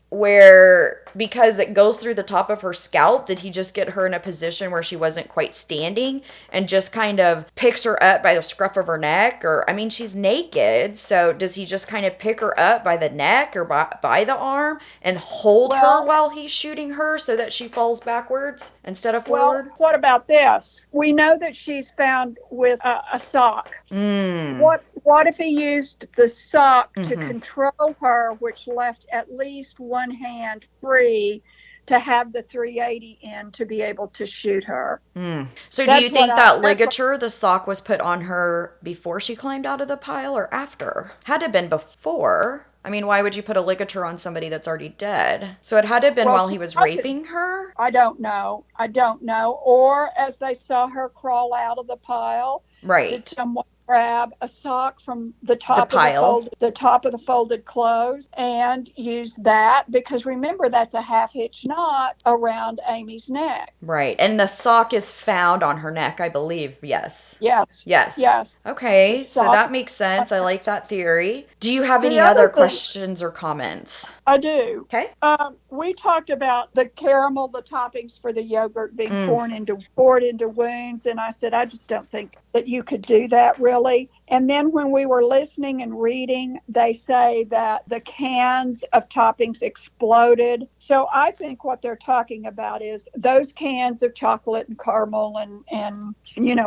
where, because it goes through the top of her scalp, did he just get her in a position where she wasn't quite standing and just kind of picks her up by the scruff of her neck? Or, I mean, she's naked. So does he just kind of pick her up by the neck or by the arm and hold her while he's shooting her so that she falls backwards instead of forward? Well, what about this? We know that she's found with a sock. What if he used the sock to control her, which left at least one hand free to have the 380 in to be able to shoot her? So do you think that ligature, the sock, was put on her before she climbed out of the pile or after? Had to have been before. I mean, why would you put a ligature on somebody that's already dead? So it had to have been while he was raping her? I don't know. Or as they saw her crawl out of the pile, right? Did someone grab a sock from the top of the top of the folded clothes and use that? Because remember, that's a half hitch knot around Amy's neck. Right. And the sock is found on her neck, I believe. Yes. Okay. So that makes sense. I like that theory. Do you have any other questions or comments? I do. Okay. We talked about the caramel, the toppings for the yogurt being poured into wounds. And I said, I just don't think that you could do that really. And then when we were listening and reading, they say that the cans of toppings exploded. So I think what they're talking about is those cans of chocolate and caramel and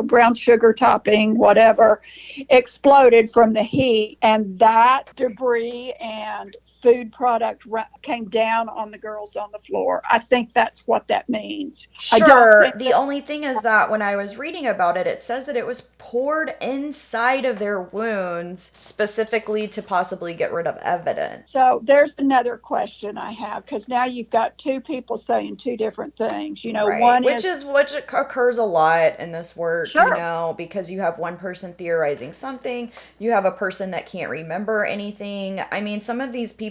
brown sugar topping, whatever, exploded from the heat. And that debris and food product came down on the girls on the floor. I think that's what that means. Sure. The only thing is that when I was reading about it, it says that it was poured inside of their wounds specifically to possibly get rid of evidence. So there's another question I have, because now you've got two people saying two different things. Right. Which occurs a lot in this work, because you have one person theorizing something, you have a person that can't remember anything. I mean, some of these people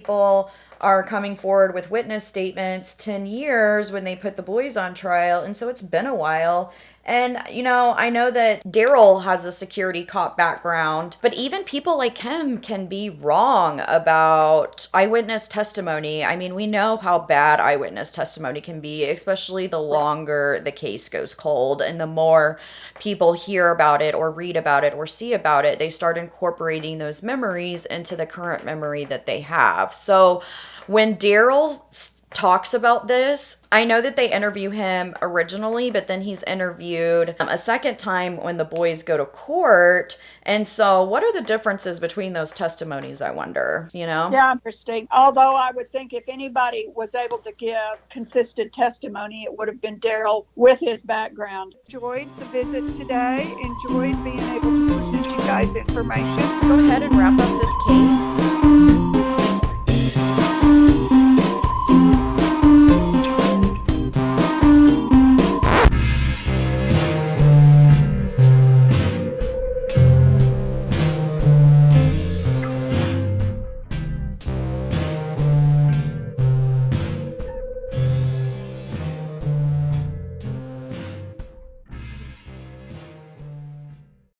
are coming forward with witness statements 10 years when they put the boys on trial, and so it's been a while. And, I know that Daryl has a security cop background, but even people like him can be wrong about eyewitness testimony. I mean, we know how bad eyewitness testimony can be, especially the longer the case goes cold and the more people hear about it or read about it or see about it, they start incorporating those memories into the current memory that they have. So when Daryl talks about this, I know that they interview him originally, but then he's interviewed a second time when the boys go to court. And so what are the differences between those testimonies, I wonder, Yeah, interesting. Although I would think if anybody was able to give consistent testimony, it would have been Daryl with his background. Enjoyed the visit today. Enjoyed being able to present you guys information. Go ahead and wrap up this case.